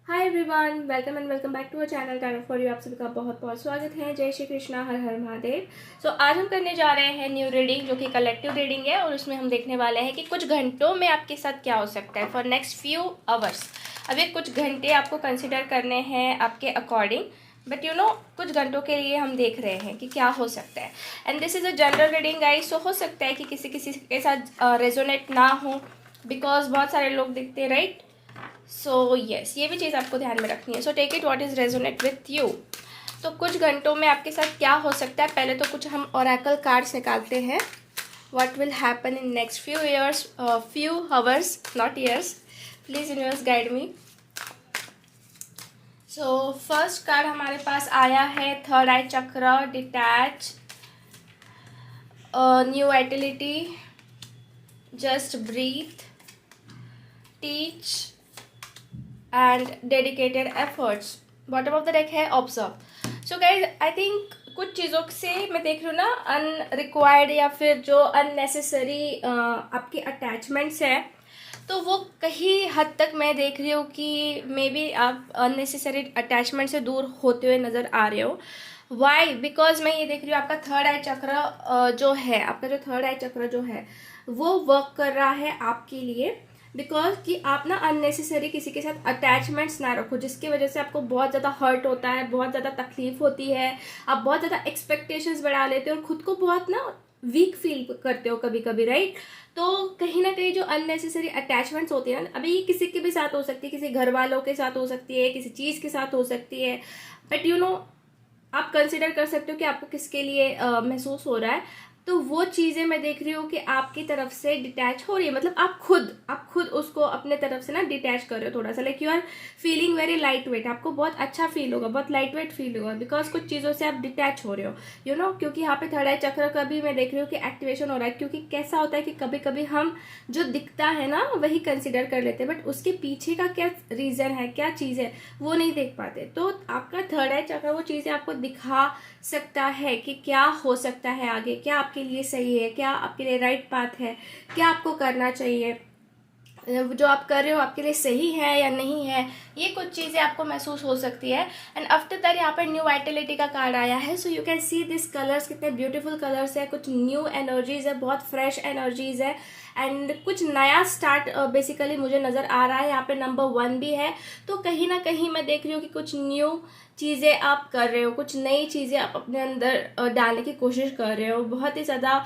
Hi everyone, welcome and welcome back to our channel tarot for you. आप सभी का बहुत बहुत स्वागत है। जय श्री कृष्णा, हर हर महादेव। सो आज हम करने जा रहे हैं न्यू रीडिंग, जो कि कलेक्टिव रीडिंग है, और उसमें हम देखने वाले हैं कि कुछ घंटों में आपके साथ क्या हो सकता है फॉर नेक्स्ट फ्यू आवर्स। अब ये कुछ घंटे आपको कंसिडर करने हैं आपके अकॉर्डिंग, बट कुछ घंटों के लिए हम देख रहे हैं कि क्या हो सकता है। And this is a general reading guys, so हो सकता है कि किसी किसी के साथ रेजोनेट ना हो, बिकॉज बहुत सारे लोग दिखते हैं, राइट। सो यस, ये भी चीज़ आपको ध्यान में रखनी है। So take it what is resonate with you. तो कुछ घंटों में आपके साथ क्या हो सकता है, पहले तो कुछ हम ओरेकल कार्ड्स निकालते हैं। What will happen in next few years, few hours, not years. Please universe guide me. So first card हमारे पास आया है third eye chakra, detach, new vitality, just breath, teach and dedicated efforts. Bottom of the deck है observe. So guys, I think कुछ चीज़ों से मैं देख रही हूँ ना, अनरिक्वायर्ड या फिर जो अननेसेसरी आपके अटैचमेंट्स हैं, तो वो कहीं हद तक मैं देख रही हूँ कि मे बी आप अननेसेसरी अटैचमेंट से दूर होते हुए नज़र आ रहे हो। वाई? बिकॉज मैं ये देख रही हूँ आपका थर्ड आई चक्र जो है, आपका जो थर्ड आई चक्र जो है वो वर्क कर रहा है आपके लिए। बिकॉज कि आप ना अननेसेसरी किसी के साथ अटैचमेंट्स ना रखो, जिसकी वजह से आपको बहुत ज़्यादा हर्ट होता है, बहुत ज़्यादा तकलीफ होती है, आप बहुत ज़्यादा एक्सपेक्टेशंस बढ़ा लेते हो और खुद को बहुत ना वीक फील करते हो कभी कभी, राइट। तो कहीं ना कहीं जो अननेसेसरी अटैचमेंट्स होती है ना, अभी ये किसी के भी साथ हो सकती है, किसी घर वालों के साथ हो सकती है, किसी चीज़ के साथ हो सकती है, बट आप कंसिडर कर सकते हो कि आपको किसके लिए महसूस हो रहा है। तो वो चीज़ें मैं देख रही हूँ कि आपकी तरफ से डिटैच हो रही है, मतलब आप खुद उसको अपने तरफ से ना डिटैच कर रहे हो थोड़ा सा, like you are feeling very light weight. आपको बहुत अच्छा फील होगा, बहुत लाइट वेट फील होगा, बिकॉज कुछ चीज़ों से आप डिटैच हो रहे हो, क्योंकि यहाँ पे थर्ड आई चक्र का भी मैं देख रही हूँ कि एक्टिवेशन हो रहा है। क्योंकि कैसा होता है कि कभी कभी हम जो दिखता है ना वही कंसिडर कर लेते हैं, बट उसके पीछे का क्या रीज़न है, क्या चीज़ है, वो नहीं देख पाते। तो आपका थर्ड आई चक्र वो चीज़ें आपको दिखा सकता है कि क्या हो सकता है आगे, क्या आपके लिए सही है, क्या आपके लिए राइट पाथ है, क्या आपको करना चाहिए, जो आप कर रहे हो आपके लिए सही है या नहीं है, ये कुछ चीज़ें आपको महसूस हो सकती है। एंड आफ्टर दैट यहाँ पर न्यू वाइटलिटी का कार्ड आया है। So you can see this colours, कितने ब्यूटीफुल कलर्स है, कुछ न्यू एनर्जीज है, बहुत फ्रेश एनर्जीज है, एंड कुछ नया स्टार्ट बेसिकली मुझे नज़र आ रहा है। यहाँ पे नंबर 1 भी है। तो कहीं ना कहीं मैं देख रही हूँ कि कुछ न्यू चीज़ें आप कर रहे हो, कुछ नई चीज़ें आप अपने अंदर डालने की कोशिश कर रहे हो। बहुत ही ज़्यादा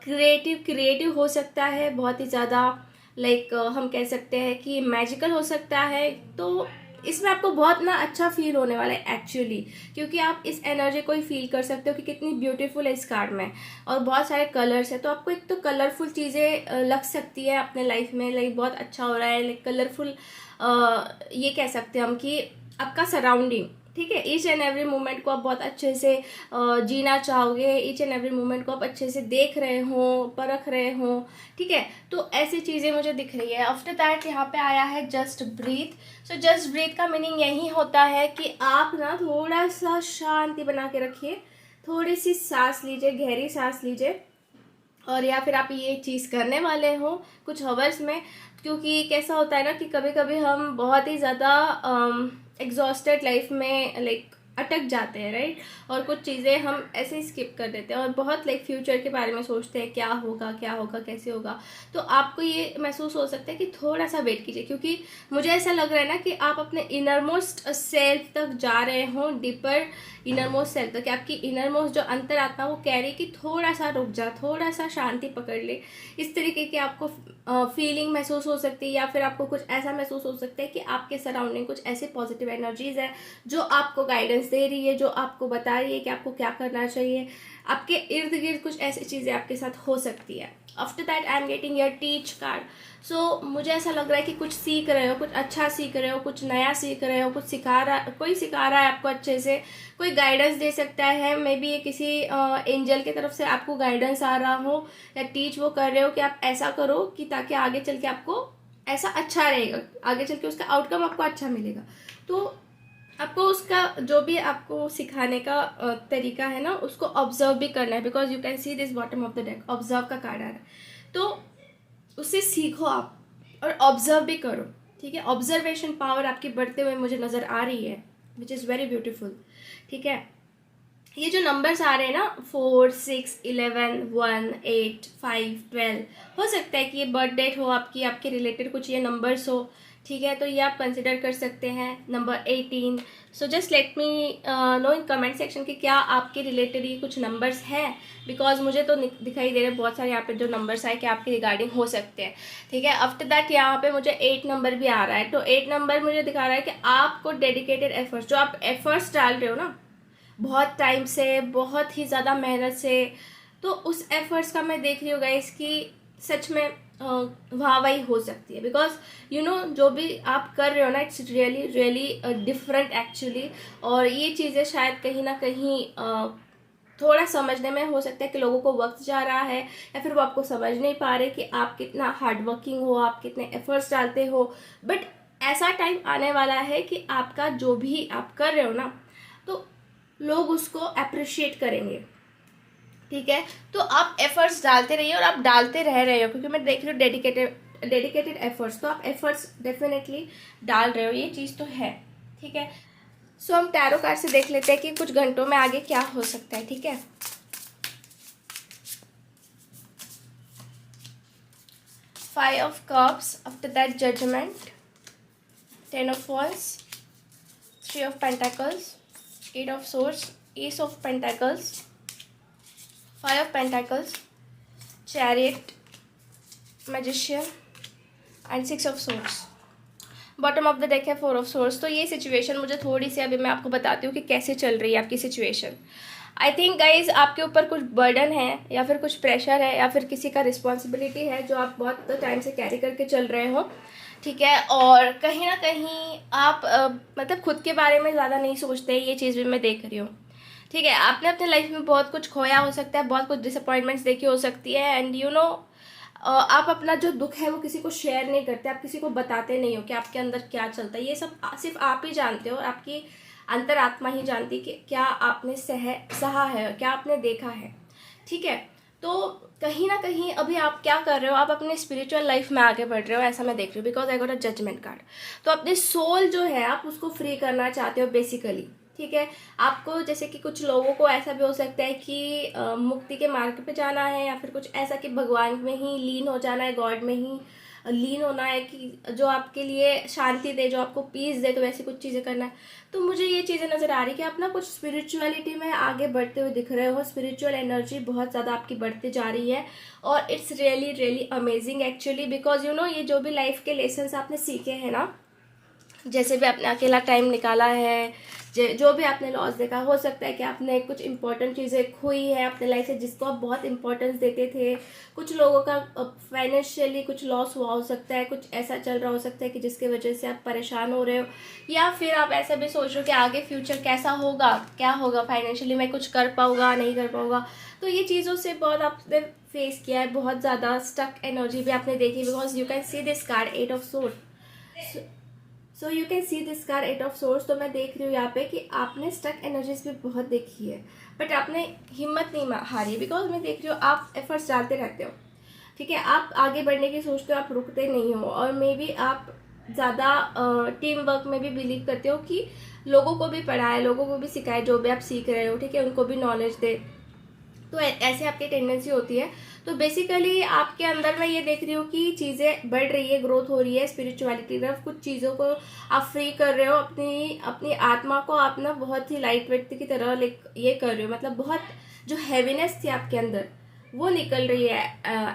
क्रिएटिव हो सकता है, बहुत ही ज़्यादा लाइक हम कह सकते हैं कि मैजिकल हो सकता है। तो इसमें आपको बहुत ना अच्छा फील होने वाला है एक्चुअली, क्योंकि आप इस एनर्जी को ही फील कर सकते हो कि कितनी ब्यूटीफुल है इस कार्ड में, और बहुत सारे कलर्स है। तो आपको एक तो कलरफुल चीज़ें लग सकती है अपने लाइफ में, लाइक बहुत अच्छा हो रहा है, लाइक कलरफुल ये कह सकते हैं हम कि आपका सराउंडिंग, ठीक है, ईच एंड एवरी मोमेंट को आप बहुत अच्छे से जीना चाहोगे, ईच एंड एवरी मोमेंट को आप अच्छे से देख रहे हो, परख रहे हो, ठीक है। तो ऐसी चीज़ें मुझे दिख रही है। आफ्टर दैट यहाँ पे आया है just breathe. So just breathe का मीनिंग यही होता है कि आप ना थोड़ा सा शांति बना के रखिए, थोड़ी सी सांस लीजिए, गहरी सांस लीजिए, और या फिर आप ये चीज़ करने वाले हो कुछ हवर्स में। क्योंकि कैसा होता है ना कि कभी कभी हम बहुत ही ज़्यादा एग्जॉस्टेड लाइफ में लाइक अटक जाते हैं, राइट, और कुछ चीज़ें हम ऐसे ही स्किप कर देते हैं और बहुत लाइक फ्यूचर के बारे में सोचते हैं, क्या होगा क्या होगा कैसे होगा। तो आपको ये महसूस हो सकता है कि थोड़ा सा वेट कीजिए, क्योंकि मुझे ऐसा लग रहा है ना कि आप अपने इनरमोस्ट सेल्फ तक जा रहे हो, डीपर इनरमोस्ट सेल्फ तक। आपकी इनरमोस्ट जो अंतरात्मा वो कह रही कि थोड़ा सा रुक जा, थोड़ा सा शांति पकड़ ले। इस तरीके की आपको फीलिंग महसूस हो सकती है, या फिर आपको कुछ ऐसा महसूस हो सकता है कि आपके सराउंडिंग कुछ ऐसी पॉजिटिव एनर्जीज है जो आपको गाइडेंस दे रही है, जो आपको बता रही है कि आपको क्या करना चाहिए। आपके इर्द गिर्द कुछ ऐसी चीज़ें आपके साथ हो सकती है। After that I am getting your teach card. So मुझे ऐसा लग रहा है कि कुछ सीख रहे हो, कुछ अच्छा सीख रहे हो, कुछ नया सीख रहे हो, कुछ कोई सिखा रहा है आपको अच्छे से, कोई गाइडेंस दे सकता है। मे बी ये किसी एंजल की तरफ से आपको गाइडेंस आ रहा हो, या टीच वो कर रहे हो कि आप ऐसा करो कि ताकि आगे चल के आपको ऐसा अच्छा रहेगा, आगे चल के उसका आउटकम आपको अच्छा मिलेगा। तो आपको उसका जो भी आपको सिखाने का तरीका है ना, उसको ऑब्जर्व भी करना है, because you can see this bottom of the deck, observe का कार्ड आ रहा है। तो उससे सीखो आप, और ऑब्जर्व भी करो, ठीक है। ऑब्जर्वेशन पावर आपकी बढ़ते हुए मुझे नज़र आ रही है, विच इज़ वेरी ब्यूटीफुल। ठीक है, ये जो नंबर्स आ रहे हैं ना 4, 6, 11, 1, 8, 5, 12, हो सकता है कि ये बर्थ डेट हो आपकी, आपके रिलेटेड कुछ ये नंबर्स हो। ठीक है, तो ये आप कंसिडर कर सकते हैं। Number 18, so just let me know in comment section कि क्या आपके रिलेटेड ये कुछ नंबर्स हैं, बिकॉज मुझे तो दिखाई दे रहे हैं बहुत सारे यहाँ पे जो नंबर्स आए कि आपके रिगार्डिंग हो सकते हैं। ठीक है, आफ्टर दैट यहाँ पे मुझे 8 नंबर भी आ रहा है, तो 8 नंबर मुझे दिखा रहा है कि आपको डेडिकेटेड एफर्ट्स, जो आप एफर्ट्स डाल रहे हो ना बहुत टाइम से, बहुत ही ज़्यादा मेहनत से, तो उस एफर्ट्स का मैं देख रही हूँ गाइस कि सच में वाहवाही हो सकती है। बिकॉज यू नो जो भी आप कर रहे हो ना, it's really really different actually. और ये चीज़ें शायद कहीं ना कहीं थोड़ा समझने में हो सकता है कि लोगों को वक्त जा रहा है, या फिर वो आपको समझ नहीं पा रहे कि आप कितना हार्ड वर्किंग हो, आप कितने एफर्ट्स डालते हो। बट ऐसा टाइम आने वाला है कि आपका जो भी आप कर रहे हो ना, तो लोग उसको अप्रिशिएट करेंगे। ठीक है, तो आप एफर्ट्स डालते रहिए, और आप डालते रह रहे हो, क्योंकि मैं देख रही हूँ डेडिकेटेड एफर्ट्स, तो आप एफर्ट्स डेफिनेटली डाल रहे हो, ये चीज़ तो है। ठीक है, सो हम टैरो कार्ड से देख लेते हैं कि कुछ घंटों में आगे क्या हो सकता है। ठीक है, 5 of Cups, after that Judgment, 10 of Wands, 3 of Pentacles, 8 of Swords, Ace of Pentacles, 5 of Pentacles, Chariot, Magician and 6 of Swords। Bottom of the deck है 4 ऑफ Swords। तो ये सिचुएशन मुझे थोड़ी सी अभी मैं आपको बताती हूँ कि कैसे चल रही है आपकी सिचुएशन। आई थिंक गाइज आपके ऊपर कुछ बर्डन है, या फिर कुछ प्रेशर है, या फिर किसी का रिस्पॉन्सिबिलिटी है जो आप बहुत टाइम से कैरी करके चल रहे हो। ठीक है, और कहीं ना कहीं आप मतलब खुद के बारे में ज़्यादा नहीं सोचते, ये चीज़ भी मैं देख रही हूँ। ठीक है, आपने अपने लाइफ में बहुत कुछ खोया हो सकता है, बहुत कुछ डिसअपॉइंटमेंट्स देखी हो सकती है, एंड यू नो आप अपना जो दुख है वो किसी को शेयर नहीं करते, आप किसी को बताते नहीं हो कि आपके अंदर क्या चलता है। ये सब सिर्फ आप ही जानते हो, आपकी अंतरात्मा ही जानती कि क्या आपने सहा है, क्या आपने देखा है। ठीक है, तो कहीं ना कहीं अभी आप क्या कर रहे हो, आप अपने स्पिरिचुअल लाइफ में आगे बढ़ रहे हो, ऐसा मैं देख रही हूँ, because I got a judgment card. तो अपने सोल जो है आप उसको फ्री करना चाहते हो बेसिकली। ठीक है, आपको जैसे कि कुछ लोगों को ऐसा भी हो सकता है कि मुक्ति के मार्ग पे जाना है, या फिर कुछ ऐसा कि भगवान में ही लीन हो जाना है, गॉड में ही लीन होना है, कि जो आपके लिए शांति दे, जो आपको पीस दे, तो वैसी कुछ चीज़ें करना है। तो मुझे ये चीज़ें नज़र आ रही कि आप ना कुछ स्पिरिचुअलिटी में आगे बढ़ते हुए दिख रहे हो, स्पिरिचुअल एनर्जी बहुत ज़्यादा आपकी बढ़ती जा रही है, और it's really really amazing actually. Because you know ये जो भी लाइफ के लेसन्स आपने सीखे हैं ना, जैसे भी आपने अकेला टाइम निकाला है, जो भी आपने लॉस देखा, हो सकता है कि आपने कुछ इंपॉर्टेंट चीज़ें खोई है अपने लाइफ से जिसको आप बहुत इंपॉर्टेंस देते थे। कुछ लोगों का फाइनेंशियली कुछ लॉस हुआ हो सकता है, कुछ ऐसा चल रहा हो सकता है कि जिसके वजह से आप परेशान हो रहे हो, या फिर आप ऐसा भी सोच रहे हो कि आगे फ्यूचर कैसा होगा, क्या होगा, फाइनेंशियली मैं कुछ कर पाऊँगा नहीं कर पाऊँगा। तो ये चीज़ों से बहुत आपने फेस किया है, बहुत ज़्यादा स्टक एनर्जी भी आपने देखी, because you can see this card 8 of Swords। So you can see this card 8 of Swords। तो मैं देख रही हूँ यहाँ पे कि आपने स्टक एनर्जीज भी बहुत देखी है, बट आपने हिम्मत नहीं हारी, बिकॉज मैं देख रही हूँ आप एफर्ट्स डालते रहते हो। ठीक है, आप आगे बढ़ने की सोचते हो, आप रुकते नहीं हो, और मे बी आप ज़्यादा टीम वर्क में भी बिलीव करते हो कि लोगों को भी पढ़ाए, लोगों को भी सिखाए, जो भी आप सीख रहे हो। ठीक है, उनको भी नॉलेज दे, तो ऐसे आपकी टेंडेंसी होती है। तो बेसिकली आपके अंदर मैं ये देख रही हूँ कि चीज़ें बढ़ रही है, ग्रोथ हो रही है स्पिरिचुअलिटी तरफ, कुछ चीज़ों को आप फ्री कर रहे हो, अपनी अपनी आत्मा को आप ना बहुत ही लाइट वेट की तरह ये कर रहे हो, मतलब बहुत जो हैवीनेस थी आपके अंदर वो निकल रही है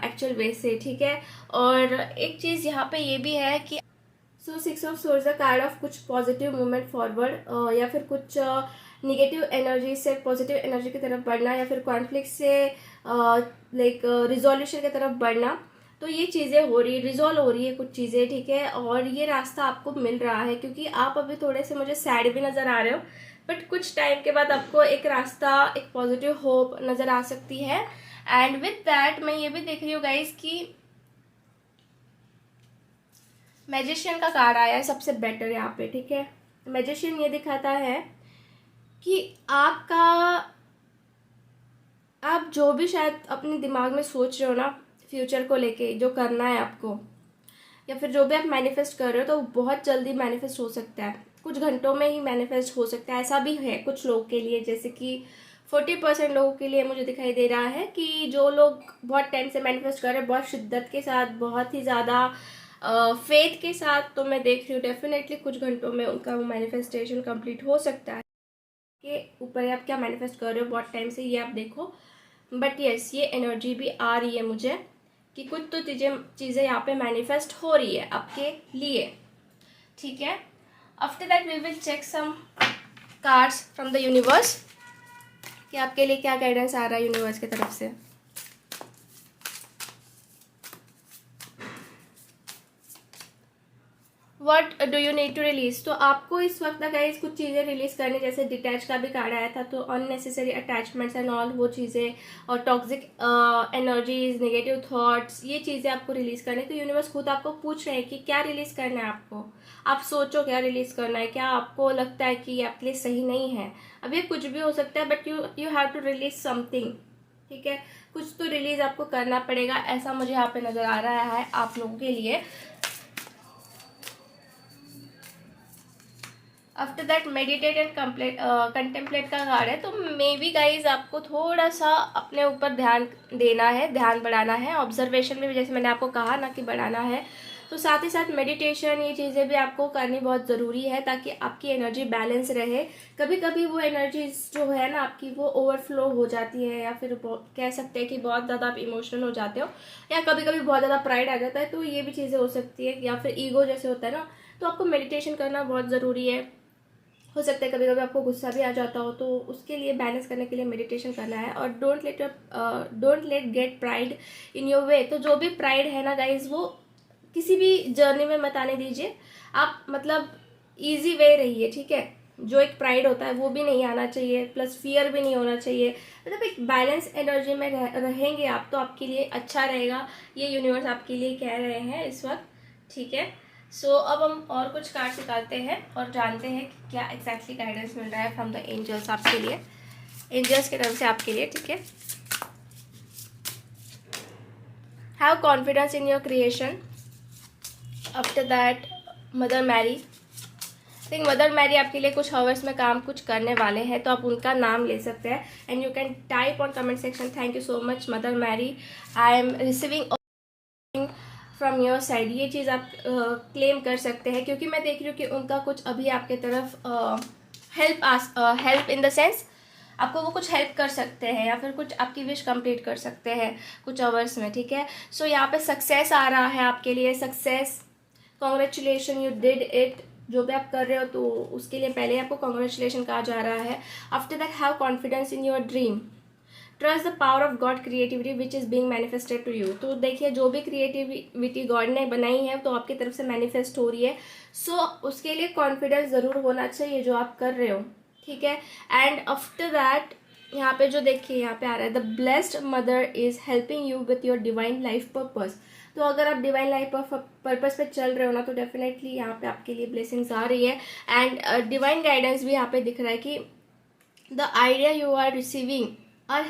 एक्चुअल वे से। ठीक है, और एक चीज़ यहाँ पे ये भी है कि सो 6 of Swords the card of कुछ पॉजिटिव मूवमेंट फॉरवर्ड, या फिर कुछ निगेटिव एनर्जी से पॉजिटिव एनर्जी की तरफ बढ़ना, या फिर कॉन्फ्लिक्ट से लाइक रिजोल्यूशन की तरफ बढ़ना। तो ये चीज़ें हो रही है, रिजॉल्व हो रही है कुछ चीज़ें। ठीक है, और ये रास्ता आपको मिल रहा है, क्योंकि आप अभी थोड़े से मुझे सैड भी नज़र आ रहे हो, बट कुछ टाइम के बाद आपको एक रास्ता, एक पॉजिटिव होप नज़र आ सकती है। एंड विथ दैट मैं ये भी देख रही हूँ गाइज कि मैजिशियन का कार्ड आया है सबसे बेटर यहाँ पे। ठीक है, मैजिशियन ये दिखाता है कि आप जो भी शायद अपने दिमाग में सोच रहे हो ना फ्यूचर को लेके, जो करना है आपको, या फिर जो भी आप मैनिफेस्ट कर रहे हो तो बहुत जल्दी मैनिफेस्ट हो सकता है, कुछ घंटों में ही मैनिफेस्ट हो सकता है। ऐसा भी है कुछ लोगों के लिए, जैसे कि 40% लोगों के लिए मुझे दिखाई दे रहा है कि जो लोग बहुत टाइम से मैनिफेस्ट कर रहे हैं, बहुत शिद्दत के साथ, बहुत ही ज़्यादा फेथ के साथ, तो मैं देख रही हूँ डेफिनेटली कुछ घंटों में उनका वो मैनिफेस्टेशन कंप्लीट हो सकता है। के ऊपर आप क्या मैनिफेस्ट कर रहे हो बहुत टाइम से, ये आप देखो। बट यस, ये एनर्जी भी आ रही है मुझे कि कुछ तो चीज़ें यहाँ पे मैनिफेस्ट हो रही है आपके लिए, ठीक है। After that we will check some cards from the universe कि आपके लिए क्या गाइडेंस आ रहा है यूनिवर्स की तरफ से। What do you need to release, तो आपको इस वक्त गाइस कुछ चीज़ें रिलीज करनी, जैसे डिटैच का भी कार्ड आया था, तो अननेसेसरी अटैचमेंट्स एंड ऑल वो चीज़ें, और टॉक्सिक एनर्जीज, नेगेटिव थॉट्स, ये चीज़ें आपको रिलीज करनी। तो यूनिवर्स खुद आपको पूछ रहे हैं कि क्या रिलीज करना है आपको। आप सोचो क्या रिलीज करना है, क्या आपको लगता है कि ये आपके लिए सही नहीं है। अब ये कुछ भी हो सकता है, but you have to release something, ठीक है। कुछ तो रिलीज आपको करना पड़ेगा, ऐसा मुझे यहाँ पे नज़र आ रहा है आप लोगों के लिए। After that meditate and contemplate का कार्ड है, तो मे बी गाइज आपको थोड़ा सा अपने ऊपर ध्यान देना है, ध्यान बढ़ाना है। ऑब्जर्वेशन में भी जैसे मैंने आपको कहा ना कि बढ़ाना है, तो साथ ही साथ मेडिटेशन, ये चीज़ें भी आपको करनी बहुत ज़रूरी है ताकि आपकी एनर्जी बैलेंस रहे। कभी कभी वो एनर्जी जो है ना आपकी, वो ओवरफ्लो हो जाती है, या फिर कह सकते हैं कि बहुत ज़्यादा आप इमोशनल हो जाते हो, या कभी कभी बहुत ज़्यादा प्राइड आ जाता है, तो ये भी चीज़ें हो सकती है, या फिर ईगो जैसे होता है ना। तो आपको मेडिटेशन करना बहुत ज़रूरी है। हो सकता है कभी कभी आपको गुस्सा भी आ जाता हो, तो उसके लिए बैलेंस करने के लिए मेडिटेशन करना है। और don't let get pride in your way, तो जो भी प्राइड है ना गाइज, वो किसी भी जर्नी में मत आने दीजिए। आप मतलब इजी वे रहिए, ठीक है। जो एक प्राइड होता है वो भी नहीं आना चाहिए, प्लस फियर भी नहीं होना चाहिए। मतलब एक बैलेंस एनर्जी में रहेंगे आप, तो आपके लिए अच्छा रहेगा। ये यूनिवर्स आपके लिए कह रहे हैं इस वक्त, ठीक है। सो अब हम और कुछ कार्ड निकालते हैं और जानते हैं कि क्या एग्जैक्टली गाइडेंस मिल रहा है फ्रॉम द एंजल्स आपके लिए, एंजल्स की तरफ से आपके लिए, ठीक है। Have confidence in your creation. After that mother Mary, think mother Mary आपके लिए कुछ हावर्स में काम कुछ करने वाले हैं, तो आप उनका नाम ले सकते हैं। And you can type on comment section, thank you so much mother Mary, I am receiving from your side. ये चीज़ आप क्लेम कर सकते हैं, क्योंकि मैं देख रही हूँ कि उनका कुछ अभी आपके तरफ हेल्प इन द सेंस आपको वो कुछ हेल्प कर सकते हैं, या फिर कुछ आपकी विश कंप्लीट कर सकते हैं कुछ आवर्स में, ठीक है। सो यहाँ पे सक्सेस आ रहा है आपके लिए, success, congratulation, you did it. जो भी आप कर रहे हो तो उसके लिए पहले आपको कॉन्ग्रेचुलेशन कहा जा रहा है। After that have confidence in your dream, trust the power of God creativity which is being manifested to you. तो देखिए जो भी क्रिएटिविटी गॉड ने बनाई है तो आपकी तरफ से मैनिफेस्ट हो रही है। सो उसके लिए कॉन्फिडेंस ज़रूर होना चाहिए जो आप कर रहे हो, ठीक है। एंड आफ्टर दैट यहाँ पे जो देखिए यहाँ पे आ रहा है, the blessed mother is helping you with your divine life purpose. तो अगर आप डिवाइन लाइफ पर्पस पे चल रहे हो ना, तो डेफिनेटली यहाँ पे आपके लिए ब्लेसिंग्स आ रही है। एंड डिवाइन गाइडेंस भी यहाँ पे दिख रहा है कि the idea you are receiving और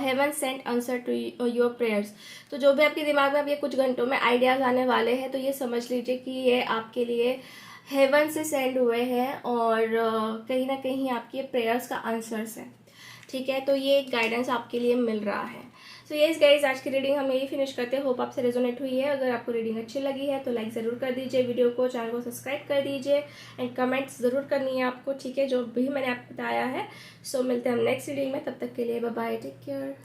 heaven sent answer to your prayers. तो जो भी आपके दिमाग में अब ये कुछ घंटों में आइडियाज़ आने वाले हैं, तो ये समझ लीजिए कि ये आपके लिए हेवन से सेंड हुए हैं, और कहीं ना कहीं आपकी प्रेयर्स का आंसर्स है, ठीक है। तो ये एक गाइडेंस आपके लिए मिल रहा है। सो यस गाइज, आज की रीडिंग हम यही फिनिश करते हैं। होप आपसे रेजोनेट हुई है। अगर आपको रीडिंग अच्छी लगी है तो लाइक ज़रूर कर दीजिए वीडियो को, चैनल को सब्सक्राइब कर दीजिए, एंड कमेंट्स ज़रूर करनी है आपको, ठीक है, जो भी मैंने आपको बताया है। सो मिलते हैं हम नेक्स्ट रीडिंग में, तब तक के लिए बाय बाय, टेक केयर।